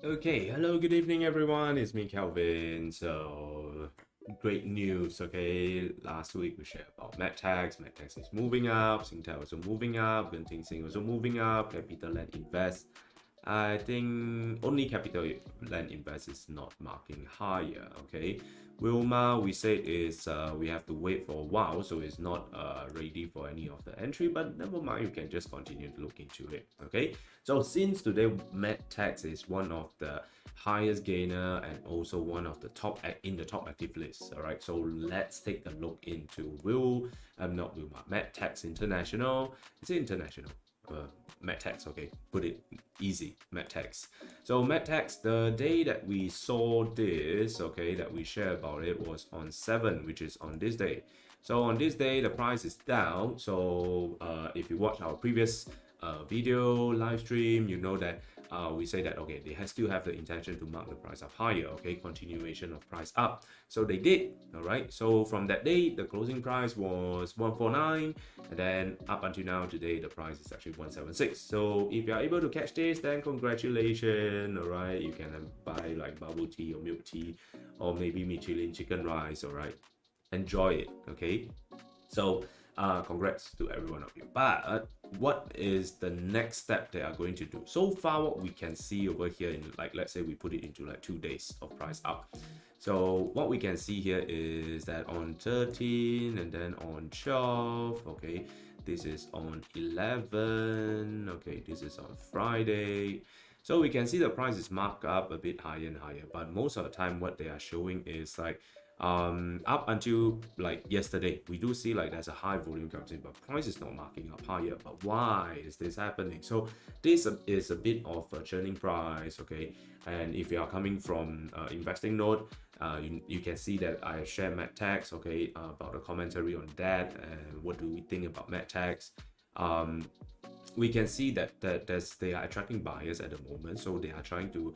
Okay, hello, good evening, everyone. It's me, Kelvin. So, great news. Okay, last week we shared about MEDTEC. MEDTEC is moving up. Singtel also moving up. Sing also moving up. Capital Land Invest. I think only Capital Land Invest is not marking higher. Okay, Wilma, we said is we have to wait for a while, so it's not ready for any of the entry. But never mind, you can just continue to look into it. Okay. So since today MEDTEC is one of the highest gainer and also one of the top in the top active list. All right, so let's take a look into not Wilma, MEDTEC International. Is it international? MEDTEC, okay, put it easy, MEDTEC. So MEDTEC, the day that we saw this, okay, that we share about it was on 7, which is on this day. So on this day, the price is down. So if you watch our previous video live stream, you know that we say that okay, they still have the intention to mark the price up higher. Okay, continuation of price up. So they did. All right. So from that day, the closing price was 149, and then up until now today, the price is actually 176. So if you are able to catch this, then congratulations. All right, you can buy like bubble tea or milk tea, or maybe Michelin chicken rice. All right, enjoy it. Okay. So congrats to every one of you. But what is the next step they are going to do? So far, what we can see over here in like, let's say we put it into like 2 days of price up. So what we can see here is that on 13 and then on 12, okay, this is on 11, okay, this is on Friday. So we can see the price is marked up a bit higher and higher, but most of the time what they are showing is like up until like yesterday, we do see like there's a high volume comes in, but price is not marking up higher. But why is this happening? So this is a bit of a churning price, okay? And if you are coming from investing node, you can see that I share MEDTEC, okay, about the commentary on that and what do we think about MEDTEC. We can see that they are attracting buyers at the moment, so they are trying to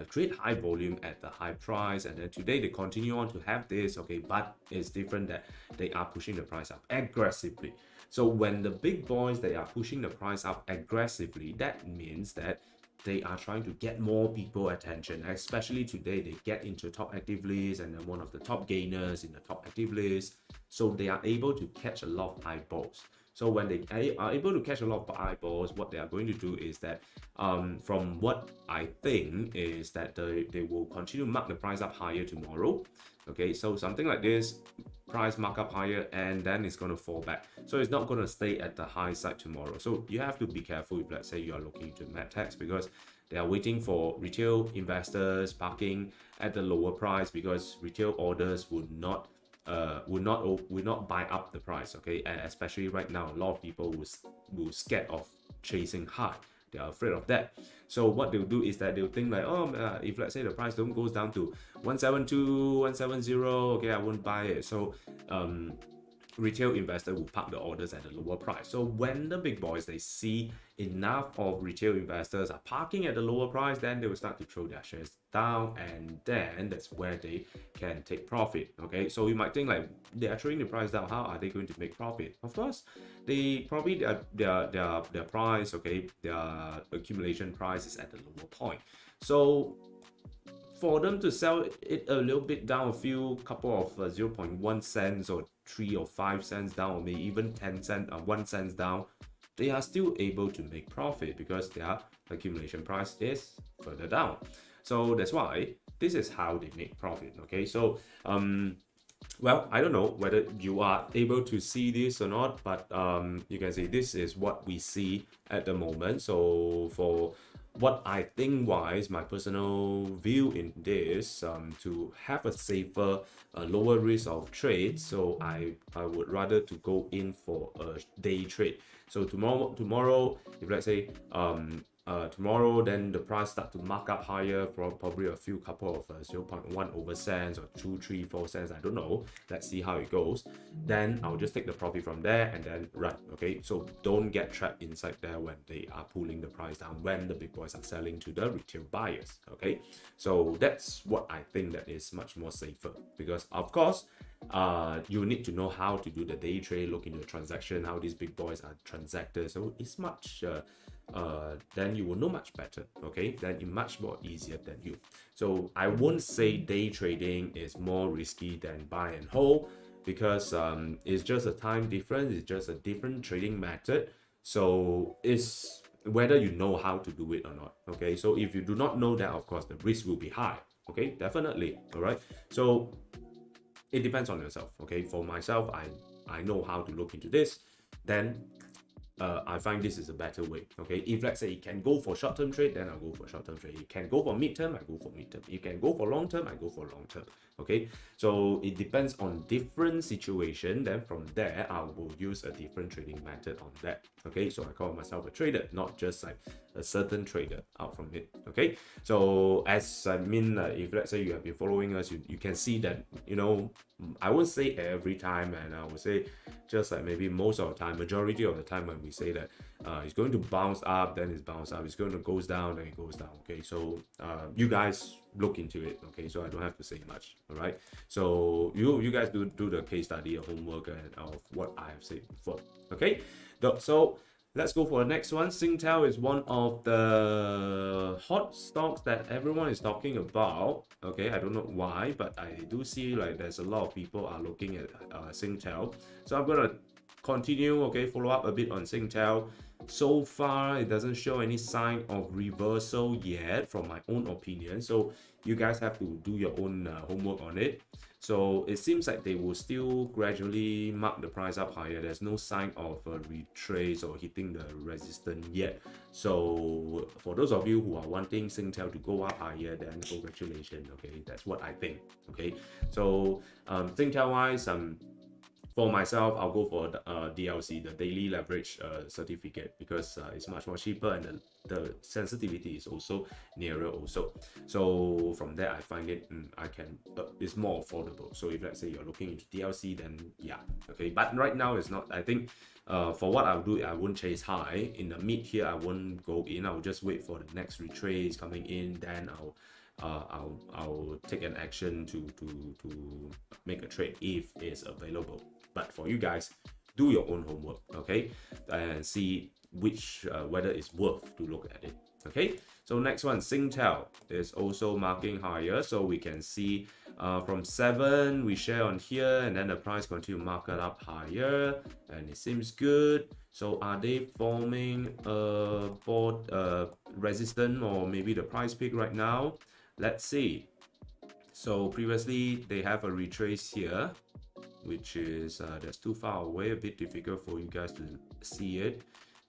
create high volume at the high price, and then today they continue on to have this, okay, but it's different that they are pushing the price up aggressively. So when the big boys they are pushing the price up aggressively, that means that they are trying to get more people attention, especially today they get into top active list and then one of the top gainers in the top active list, so they are able to catch a lot of eyeballs. So when they are able to catch a lot of eyeballs, what they are going to do is that, from what I think is that they will continue to mark the price up higher tomorrow. Okay, so something like this, price mark up higher, and then it's going to fall back. So it's not going to stay at the high side tomorrow. So you have to be careful if let's say you are looking into MEDTEC, because they are waiting for retail investors parking at the lower price, because retail orders would not buy up the price, okay? And especially right now, a lot of people will scared of chasing high. They are afraid of that. So what they'll do is that they'll think like, if let's say the price don't goes down to 172, 170, okay, I won't buy it. So retail investor will park the orders at a lower price. So when the big boys they see enough of retail investors are parking at the lower price, then they will start to throw their shares down, and then that's where they can take profit. Okay, so you might think like they are throwing the price down, how are they going to make profit? Of course, they probably their price, okay, their accumulation price is at the lower point. So for them to sell it a little bit down, a few couple of 0.1 cents or 3 or 5 cents down, or maybe even 10 cents, 1 cent down, they are still able to make profit because their accumulation price is further down. So that's why this is how they make profit. Okay, so well, I don't know whether you are able to see this or not, but you can see this is what we see at the moment. So for what I think wise, my personal view in this, to have a safer, lower risk of trade, so I would rather to go in for a day trade. So tomorrow, if let's say tomorrow, then the price start to mark up higher, probably a few couple of 0.1 over cents or 2, 3, 4 cents, I don't know. Let's see how it goes. Then I'll just take the profit from there and then run. Okay, so don't get trapped inside there when they are pulling the price down, when the big boys are selling to the retail buyers. Okay, so that's what I think that is much more safer, because of course you need to know how to do the day trade, look into the transaction, how these big boys are transacted. So it's much then you will know much better. Okay, then it's much more easier than you. So I won't say day trading is more risky than buy and hold, because it's just a time difference, it's just a different trading method. So it's whether you know how to do it or not. Okay, so if you do not know that, of course the risk will be high. Okay, definitely. All right, so it depends on yourself. Okay, for myself, I know how to look into this. Then I find this is a better way. Okay, if let's say you can go for short-term trade, then I'll go for short-term trade. You can go for mid-term, I go for mid-term. You can go for long-term, I go for long-term. Okay, so it depends on different situation. Then from there, I will use a different trading method on that. Okay, so I call myself a trader, not just like a certain trader out from it. Okay, so as I mean, if let's say you have been following us, you can see that, you know, I won't say every time, and I would say just like maybe most of the time, majority of the time, when we say that it's going to bounce up, then it's bounce up, it's going to goes down, then it goes down. Okay, so you guys look into it. Okay, so I don't have to say much. All right, so you guys do the case study or homework and of what I have said before. Okay, so let's go for the next one. Singtel is one of the hot stocks that everyone is talking about. Okay, I don't know why, but I do see like there's a lot of people are looking at Singtel. So I'm gonna continue, okay, follow up a bit on Singtel. So far, it doesn't show any sign of reversal yet, from my own opinion. So you guys have to do your own homework on it. So it seems like they will still gradually mark the price up higher. There's no sign of a retrace or hitting the resistance yet. So for those of you who are wanting Singtel to go up higher, then congratulations. Okay, that's what I think. Okay, so Singtel wise, for myself, I'll go for the DLC, the daily leverage certificate, because it's much more cheaper, and the sensitivity is also nearer also. So from there, I find it it's more affordable. So if let's say you're looking into DLC, then yeah, okay. But right now it's not. I think for what I'll do, I won't chase high. In the mid here, I won't go in. I'll just wait for the next retrace coming in. Then I'll take an action to make a trade if it's available. But for you guys, do your own homework, okay, and see which whether it's worth to look at it. Okay, so next one, Singtel is also marking higher. So we can see from 7 we share on here, and then the price continue market up higher, and it seems good. So are they forming a board resistance, or maybe the price peak right now? Let's see. So previously they have a retrace here, which is that's too far away, a bit difficult for you guys to see it.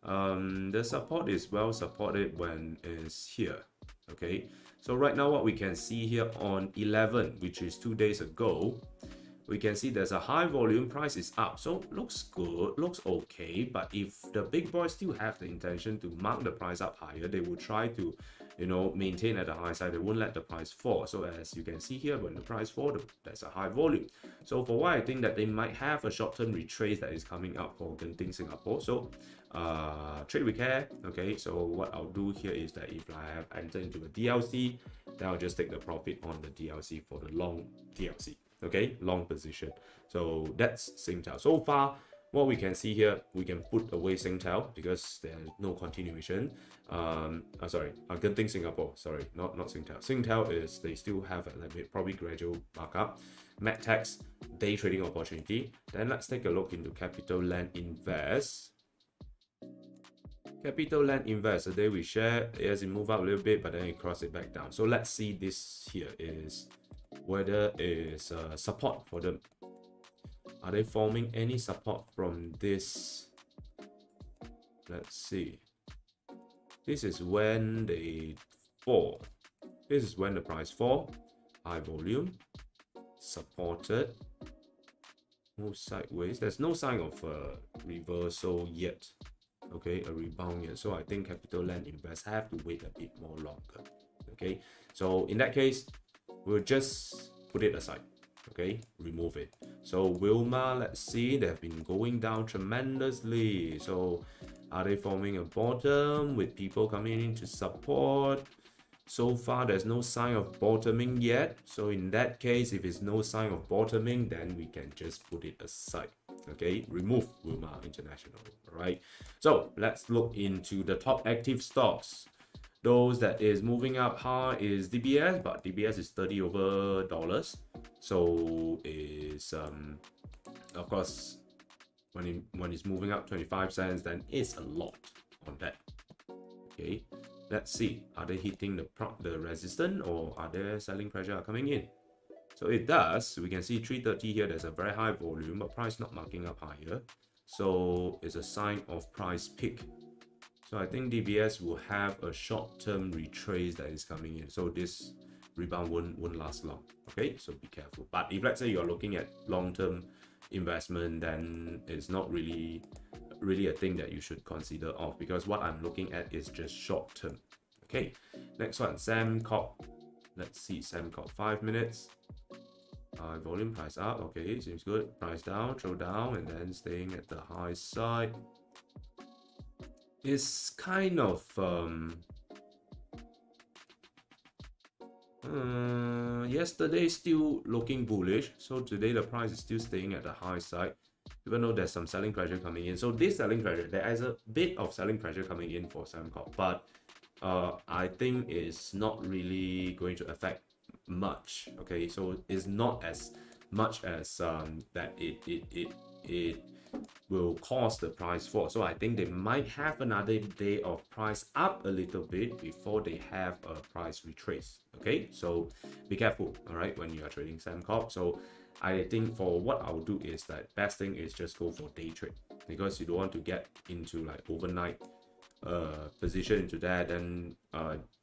The support is well supported when it's here. Okay, so right now what we can see here on 11, which is 2 days ago, we can see there's a high volume, price is up, so looks good, looks okay. But if the big boys still have the intention to mark the price up higher, they will try to, you know, maintain at the high side. They won't let the price fall. So as you can see here, when the price falls, there's a high volume. So for why I think that they might have a short-term retrace that is coming up for Genting Singapore. So trade with care. Okay, so what I'll do here is that if I have entered into a DLC, then I'll just take the profit on the DLC for the long DLC. Okay, long position. So that's Singtel. So far, what we can see here, we can put away Singtel because there's no continuation. Genting Singapore, sorry, not Singtel. Singtel is, they still have a probably gradual markup. MEDTEC day trading opportunity. Then let's take a look into Capital Land Invest. Capital Land Invest, the day we share, as it move up a little bit, but then it cross it back down. So let's see, this here is whether is support for them. Are they forming any support from this? Let's see. This is when they fall. This is when the price fall. High volume, supported, move sideways. There's no sign of reversal yet. Okay, a rebound yet. So I think Capital Land Invest have to wait a bit more longer. Okay, so in that case, we'll just put it aside. Okay, remove it. So Wilma, let's see, they've been going down tremendously. So are they forming a bottom with people coming in to support? So far, there's no sign of bottoming yet. So in that case, if it's no sign of bottoming, then we can just put it aside. Okay, remove Wilmar International. All right, so let's look into the top active stocks. Those that is moving up high is DBS, but DBS is 30 over dollars. So is of course when it's moving up 25 cents, then it's a lot on that. Okay, let's see, are they hitting the resistance, or are there selling pressure coming in? So it does. We can see 330 here, there's a very high volume, but price not marking up higher, so it's a sign of price peak. So I think DBS will have a short-term retrace that is coming in, so this rebound won't last long. Okay, so be careful. But if let's say you're looking at long-term investment, then it's not really a thing that you should consider of, because what I'm looking at is just short-term. Okay, next one, Sembcorp. Let's see, Sembcorp 5 minutes. Volume, price up. Okay, seems good. Price down, throw down, and then staying at the high side. It's kind of yesterday still looking bullish, so today the price is still staying at the high side, even though there's some selling pressure coming in. So this selling pressure, there is a bit of selling pressure coming in for Sembcorp, but I think it's not really going to affect much. Okay, so it's not as much as that it will cause the price fall. So I think they might have another day of price up a little bit before they have a price retrace. Okay, so be careful, all right, when you are trading Sembcorp. So I think for what I'll do is that best thing is just go for day trade, because you don't want to get into like overnight position into that, and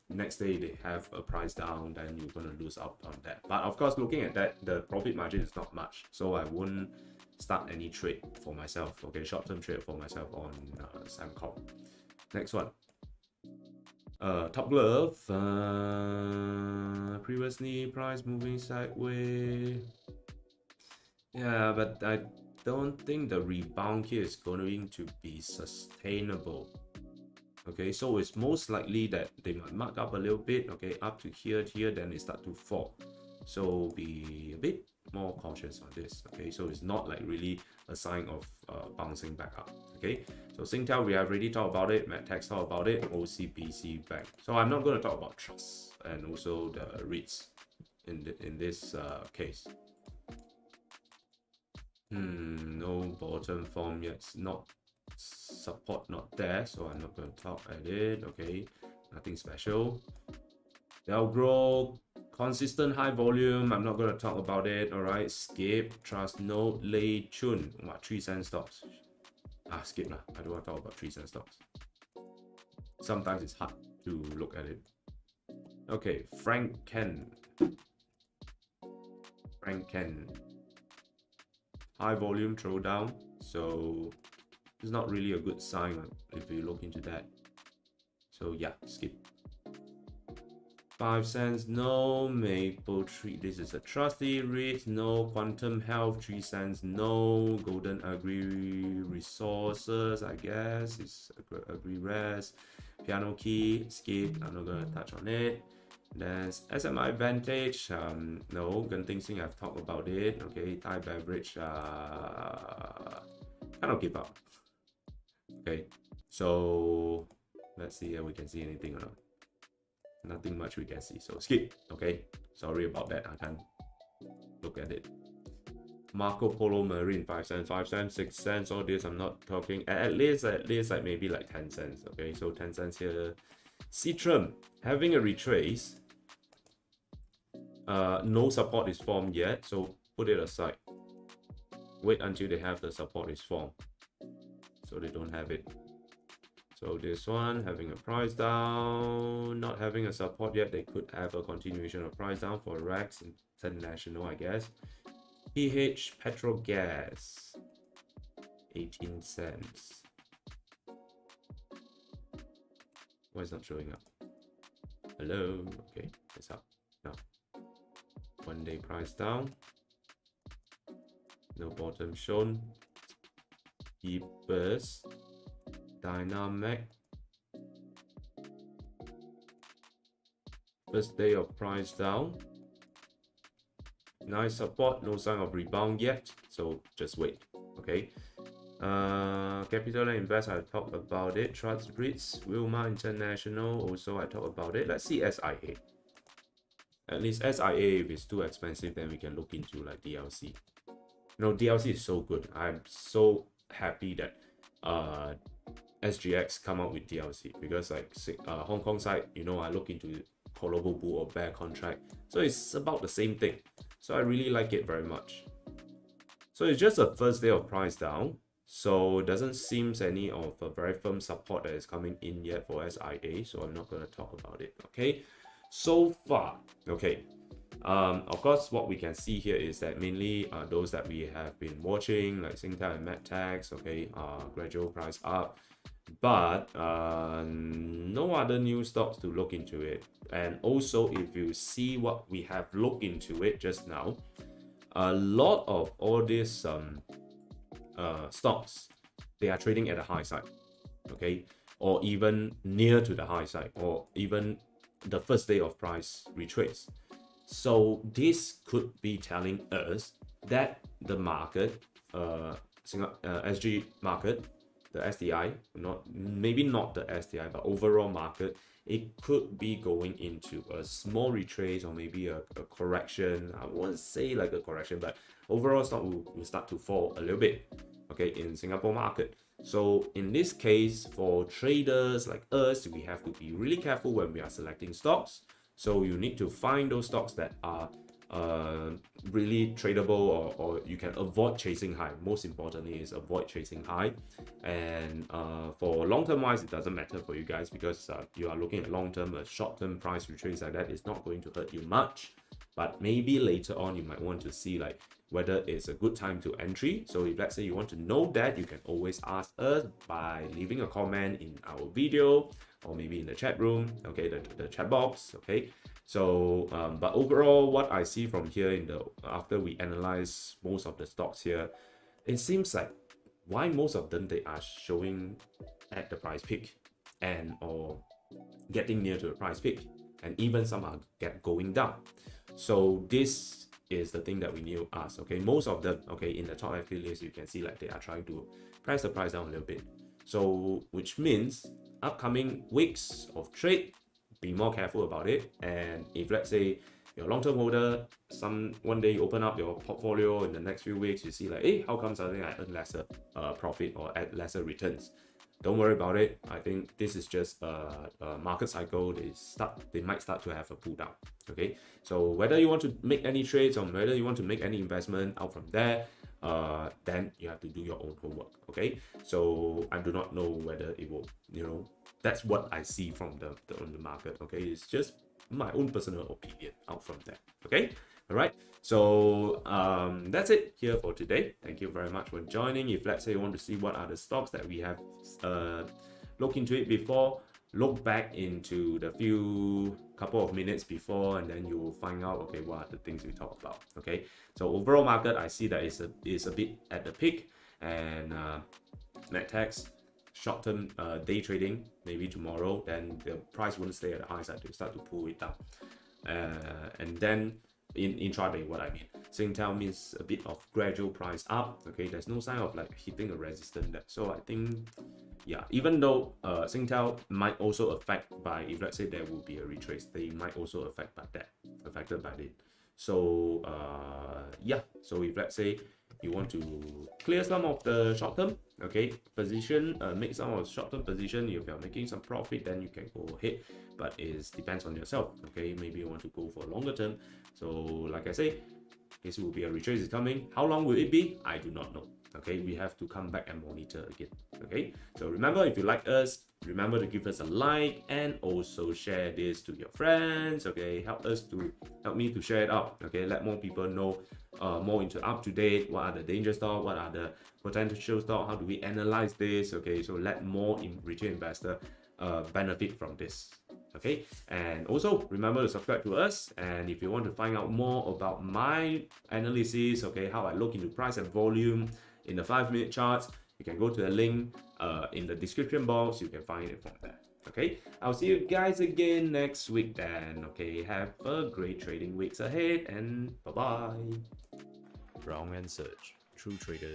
next day they have a price down, then you're going to lose out on that. But of course, looking at that, the profit margin is not much, so I wouldn't start any trade for myself. Okay, short-term trade for myself on Sembcorp. Next one, Top Glove. Previously price moving sideways. Yeah, but I don't think the rebound here is going to be sustainable. Okay, so it's most likely that they might mark up a little bit, okay, up to here, then they start to fall. So be a bit more cautious on this. Okay, so it's not like really a sign of bouncing back up. Okay, so Singtel, we have already talked about it. MEDTEC talked about it. OCBC Bank. So I'm not going to talk about trust and also the REITs in this case. No bottom form yet. It's not support, not there, so I'm not going to talk at it. Okay, nothing special. They'll grow. Consistent high volume, I'm not going to talk about it. All right, skip. Trust no. Lei Chun, what, 3 cent stocks? Skip lah. I don't want to talk about 3 cent stocks. Sometimes it's hard to look at it. Okay, Frank Ken. High volume throwdown, so it's not really a good sign if you look into that. So yeah, skip. 5 cents, no. Maple Tree, this is a trusty REIT, no. Quantum Health, 3 cents, no. Golden Agri Resources, I guess, it's Agri Res. Piano Key, skip, I'm not gonna touch on it. There's SMI Vantage, no. Genting Sing, I've talked about it. Okay, Thai Beverage, kind of give up. Okay, so let's see if we can see anything or not. Nothing much we can see, so skip. Okay, sorry about that, I can't look at it. Marco Polo Marine, 5 cents, 5 cents, 6 cents, all this I'm not talking, at least like maybe like 10 cents. Okay, so 10 cents here. Citrum having a retrace, no support is formed yet, so put it aside. Wait until they have the support is formed, so they don't have it. So this one having a price down, not having a support yet. They could have a continuation of price down for Rex International, I guess. PH Petrogas, 18 cents. Why is not showing up? Hello. Okay, it's up now. 1 day price down. No bottom shown. Keepers. Dynamic. First day of price down. Nice support, no sign of rebound yet, so just wait. Okay. Capital and Invest, I talked about it. Trust REITs, Wilmar International, also I talked about it. Let's see SIA. At least SIA, if it's too expensive, then we can look into like DLC. DLC is so good. I'm so happy that SGX come out with DLC, because like Hong Kong side, I look into callable bull or bear contract, so it's about the same thing. So I really like it very much. So it's just a first day of price down, so it doesn't seem any of a very firm support that is coming in yet for SIA, so I'm not going to talk about it. Okay, so far, okay. Of course, what we can see here is that mainly those that we have been watching, like Singtel and MEDTEC, okay, gradual price up, but no other new stocks to look into it. And also, if you see what we have looked into it just now, a lot of all these stocks, they are trading at the high side, okay, or even near to the high side, or even the first day of price retrace. So this could be telling us that the market, SG market, the SDI, maybe not the SDI, but overall market, it could be going into a small retrace, or maybe a correction. I won't say like a correction, but overall stock will start to fall a little bit, okay, in Singapore market. So in this case, for traders like us, we have to be really careful when we are selecting stocks. So you need to find those stocks that are really tradable, or you can avoid chasing high. Most importantly is avoid chasing high. And for long-term wise, it doesn't matter for you guys, because you are looking at long-term. A short-term price retrace like that is not going to hurt you much. But maybe later on you might want to see like whether it's a good time to entry. So if let's say you want to know that, you can always ask us by leaving a comment in our video, or maybe in the chat room, okay, the chat box, okay. So but overall, what I see from here after we analyze most of the stocks here, it seems like why most of them, they are showing at the price peak, and or getting near to the price peak, and even some are going down. So this is the thing that we need to ask, okay. Most of them, okay, in the top affiliates, you can see like they are trying to price the price down a little bit. So which means upcoming weeks of trade, be more careful about it. And if let's say you're a long-term holder, one day you open up your portfolio, in the next few weeks you see like, hey, how come suddenly I earn lesser profit or add lesser returns? Don't worry about it. I think this is just a market cycle. They might start to have a pull down. Okay, so whether you want to make any trades, or whether you want to make any investment out from there, then you have to do your own homework. Okay, so I do not know whether it will, that's what I see from the market. Okay, it's just my own personal opinion out from there. Okay, all right. So that's it here for today. Thank you very much for joining. If let's say you want to see what are the stocks that we have looked into it before, look back into the couple of minutes before, and then you will find out, okay, what are the things we talk about. Okay, so overall market, I see that it's a bit at the peak, and MEDTEC short-term day trading, maybe tomorrow, then the price won't stay at the high side, to start to pull it down, and then in intraday, what I mean, Singtel means a bit of gradual price up. Okay, there's no sign of like hitting a resistance there. So I think, yeah, even though Singtel might also affect by, if let's say there will be a retrace, they might also affected by it. So yeah, so if let's say you want to clear some of the short term, okay, position, make some of the short term position, if you're making some profit, then you can go ahead, but it depends on yourself. Okay, maybe you want to go for longer term. So like I say, this will be a retrace is coming. How long will it be? I do not know. Okay, we have to come back and monitor again. Okay, so remember, if you like us, remember to give us a like, and also share this to your friends. Okay, help me to share it out. Okay, let more people know more into up to date. What are the danger stock? What are the potential stock? How do we analyze this? Okay, so let more retail investor benefit from this. Okay, and also remember to subscribe to us. And if you want to find out more about my analysis, okay, how I look into price and volume in the 5-minute charts, you can go to the link in the description box. You can find it from there. Okay, I'll see you guys again next week then. Okay, have a great trading weeks ahead, and bye bye. Brown and Search, True Traders.